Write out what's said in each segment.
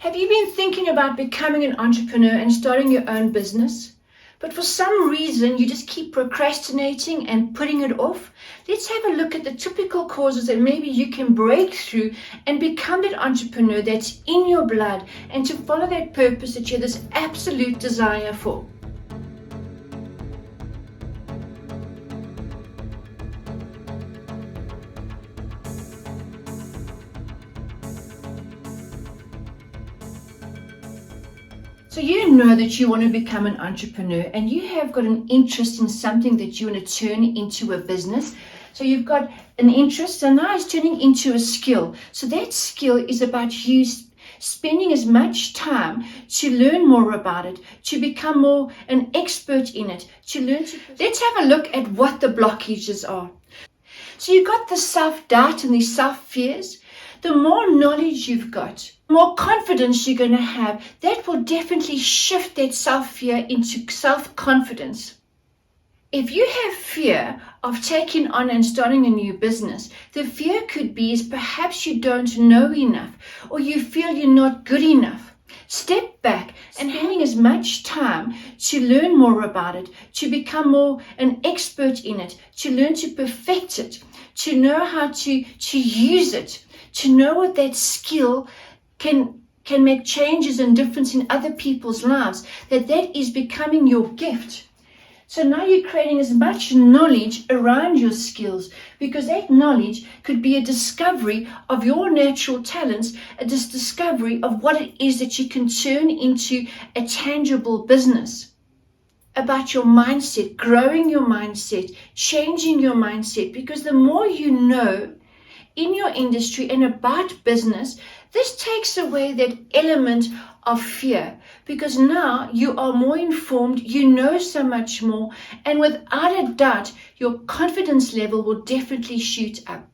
Have you been thinking about becoming an entrepreneur and starting your own business? But for some reason, you just keep procrastinating and putting it off? Let's have a look at the typical causes that maybe you can break through and become that entrepreneur that's in your blood and to follow that purpose that you have this absolute desire for. So you know that you want to become an entrepreneur and you have got an interest in something that you want to turn into a business. So you've got an interest, and now it's turning into a skill. So that skill is about you spending as much time to learn more about it, to become more an expert in it, to learn to... Let's have a look at what the blockages are. So you've got the self-doubt and the self-fears. The more knowledge you've got, the more confidence you're going to have. That will definitely shift that self-fear into self-confidence. If you have fear of taking on and starting a new business, the fear could be is perhaps you don't know enough or you feel you're not good enough. Step back and spending as much time to learn more about it, to become more an expert in it, to learn to perfect it, to know how to use it, to know what that skill can make changes and difference in other people's lives, that is becoming your gift. So now you're creating as much knowledge around your skills, because that knowledge could be a discovery of your natural talents, a discovery of what it is that you can turn into a tangible business. About your mindset, growing your mindset, changing your mindset, because the more you know in your industry and about business, this takes away that element of fear, because now you are more informed, you know so much more, and without a doubt, your confidence level will definitely shoot up.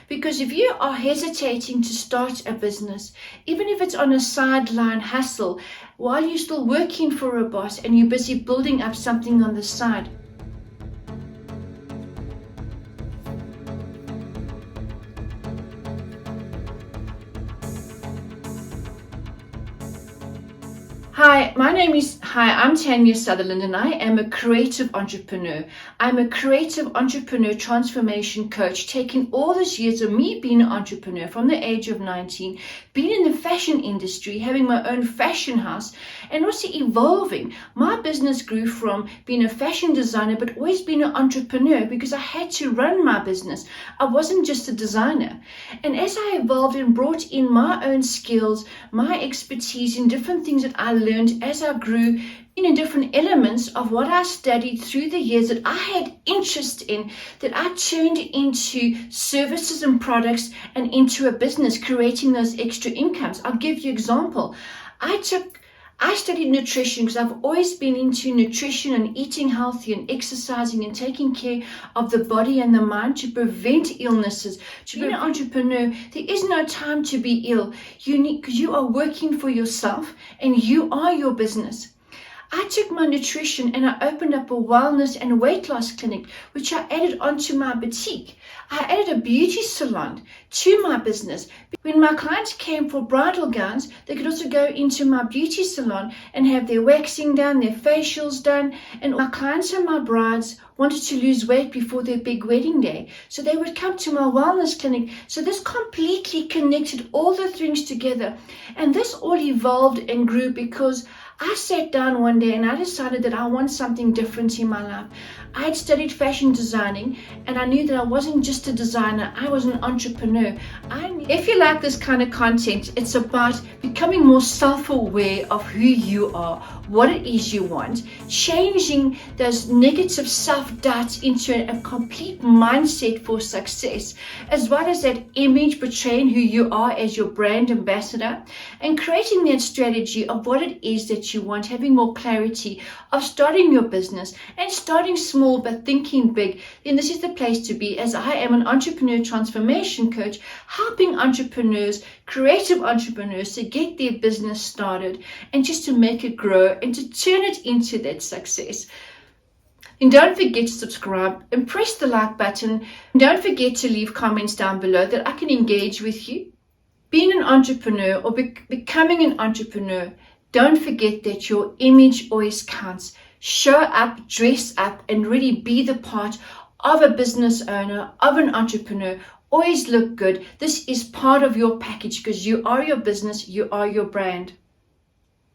Because if you are hesitating to start a business, even if it's on a sideline hustle, while you're still working for a boss and you're busy building up something on the side, I'm Tania Sutherland, and I am a creative entrepreneur. I'm a creative entrepreneur transformation coach, taking all these years of me being an entrepreneur from the age of 19, being in the fashion industry, having my own fashion house, and also evolving. My business grew from being a fashion designer, but always being an entrepreneur, because I had to run my business. I wasn't just a designer. And as I evolved and brought in my own skills, my expertise in different things that I learned as I grew in different elements of what I studied through the years that I had interest in, that I turned into services and products and into a business, creating those extra incomes. I'll give you an example. I studied nutrition because I've always been into nutrition and eating healthy and exercising and taking care of the body and the mind to prevent illnesses. To be an entrepreneur, there is no time to be ill. Because you are working for yourself and you are your business. I took my nutrition and I opened up a wellness and weight loss clinic, which I added onto my boutique. I added a beauty salon to my business. When my clients came for bridal gowns, they could also go into my beauty salon and have their waxing done, their facials done. And my clients and my brides wanted to lose weight before their big wedding day, so they would come to my wellness clinic. So this completely connected all the things together. And this all evolved and grew because I sat down one day and I decided that I want something different in my life. I had studied fashion designing and I knew that I wasn't just a designer, I was an entrepreneur. If you like this kind of content, it's about becoming more self-aware of who you are, what it is you want, changing those negative self-doubts into a complete mindset for success, as well as that image portraying who you are as your brand ambassador, and creating that strategy of what it is that you want, having more clarity of starting your business and starting small but thinking big. Then this is the place to be, as I am an entrepreneur transformation coach, helping entrepreneurs, creative entrepreneurs, to get their business started and just to make it grow and to turn it into that success. And don't forget to subscribe and press the like button. And don't forget to leave comments down below that I can engage with you. Being an entrepreneur or becoming an entrepreneur, don't forget that your image always counts. Show up, dress up, and really be the part of a business owner, of an entrepreneur. Always look good. This is part of your package because you are your business, you are your brand.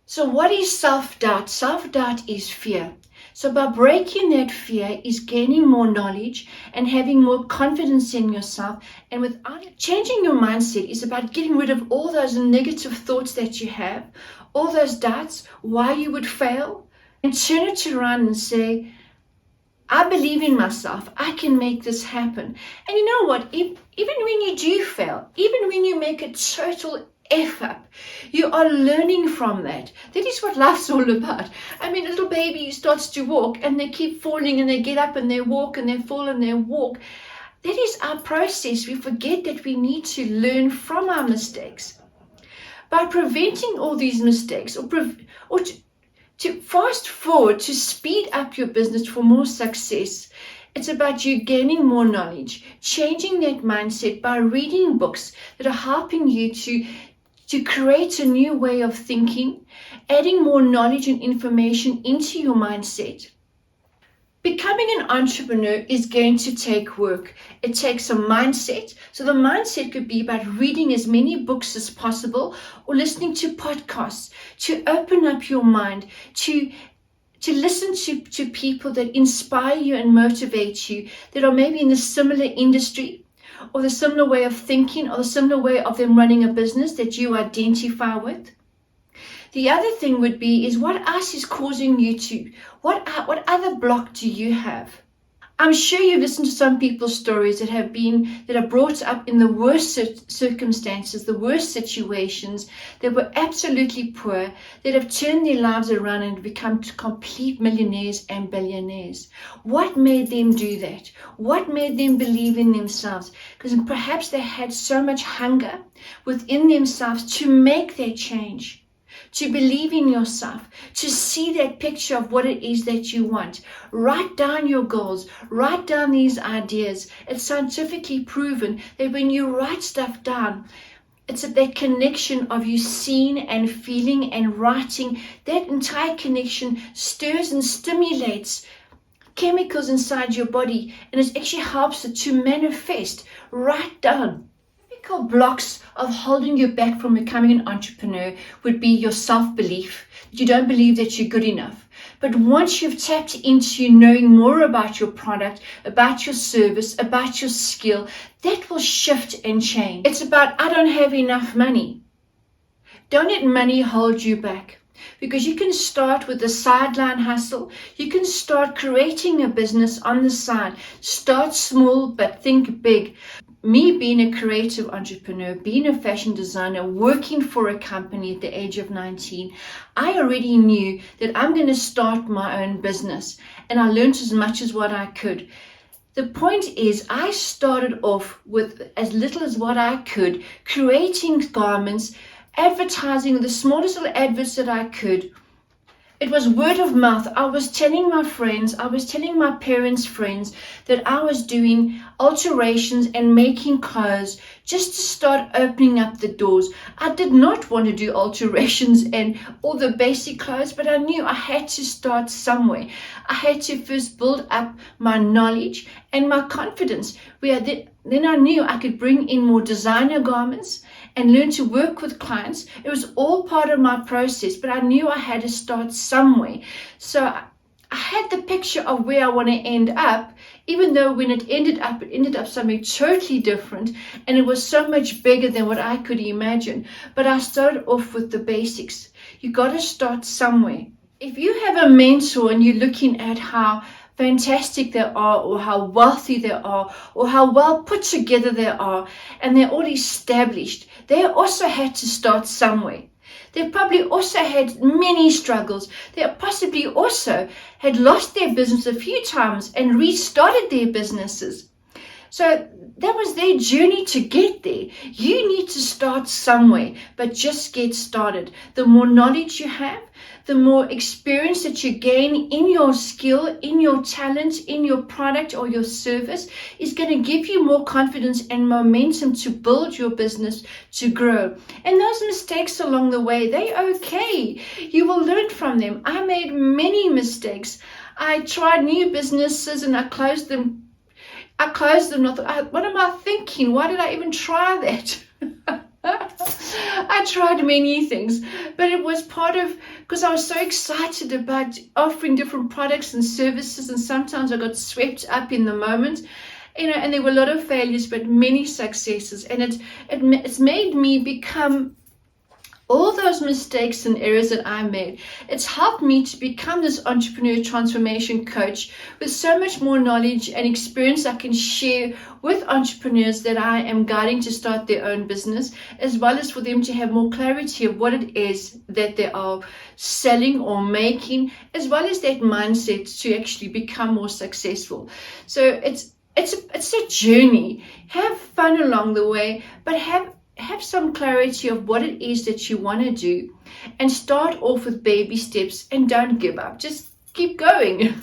So what is self-doubt? Self-doubt is fear. So by breaking that fear is gaining more knowledge and having more confidence in yourself. And without changing your mindset is about getting rid of all those negative thoughts that you have, all those doubts, why you would fail, and turn it around and say, I believe in myself. I can make this happen. And you know what? Even when you do fail, even when you make a total F up, you are learning from that. That is what life's all about. I mean, a little baby starts to walk and they keep falling and they get up and they walk and they fall and they walk. That is our process. We forget that we need to learn from our mistakes. By preventing all these mistakes or to fast forward, to speed up your business for more success, it's about you gaining more knowledge, changing that mindset by reading books that are helping you to create a new way of thinking, adding more knowledge and information into your mindset. Becoming an entrepreneur is going to take work. It takes a mindset. So the mindset could be about reading as many books as possible or listening to podcasts, to open up your mind, to listen to people that inspire you and motivate you, that are maybe in a similar industry or the similar way of thinking or the similar way of them running a business that you identify with. The other thing would be is what else is causing you to, what other block do you have? I'm sure you've listened to some people's stories that are brought up in the worst circumstances, the worst situations, that were absolutely poor, that have turned their lives around and become complete millionaires and billionaires. What made them do that? What made them believe in themselves? Because perhaps they had so much hunger within themselves to make that change, to believe in yourself, to see that picture of what it is that you want. Write down your goals, write down these ideas. It's scientifically proven that when you write stuff down, it's that connection of you seeing and feeling and writing. That entire connection stirs and stimulates chemicals inside your body, and it actually helps it to manifest. Write down. Blocks of holding you back from becoming an entrepreneur would be your self-belief. You don't believe that you're good enough. But once you've tapped into knowing more about your product, about your service, about your skill, that will shift and change. It's about, I don't have enough money. Don't let money hold you back. Because you can start with a sideline hustle. You can start creating a business on the side. Start small, but think big. Me being a creative entrepreneur, being a fashion designer, working for a company at the age of 19, I already knew that I'm going to start my own business. And I learned as much as what I could. The point is, I started off with as little as what I could, creating garments, advertising the smallest little adverts that I could. It was word of mouth. I was telling my friends, I was telling my parents' friends that I was doing alterations and making clothes just to start opening up the doors. I did not want to do alterations and all the basic clothes, but I knew I had to start somewhere. I had to first build up my knowledge and my confidence. Then I knew I could bring in more designer garments and learn to work with clients. It was all part of my process, but I knew I had to start somewhere. So I had the picture of where I want to end up, even though when it ended up something totally different, and it was so much bigger than what I could imagine. But I started off with the basics. You got to start somewhere. If you have a mentor and you're looking at how fantastic they are, or how wealthy they are, or how well put together they are, and they're all established, they also had to start somewhere. They probably also had many struggles. They possibly also had lost their business a few times and restarted their businesses. So that was their journey to get there. You need to start somewhere, but just get started. The more knowledge you have, the more experience that you gain in your skill, in your talent, in your product or your service is going to give you more confidence and momentum to build your business, to grow. And those mistakes along the way, they're okay. You will learn from them. I made many mistakes. I tried new businesses and I closed them. I thought, what am I thinking? Why did I even try that? I tried many things, but it was part of, because I was so excited about offering different products and services, and sometimes I got swept up in the moment, and there were a lot of failures, but many successes, and it's made me become all those mistakes and errors that I made. It's helped me to become this entrepreneur transformation coach with so much more knowledge and experience I can share with entrepreneurs that I am guiding to start their own business, as well as for them to have more clarity of what it is that they are selling or making, as well as that mindset to actually become more successful. So it's a journey. Have fun along the way, but have some clarity of what it is that you want to do, and start off with baby steps and don't give up. Just keep going.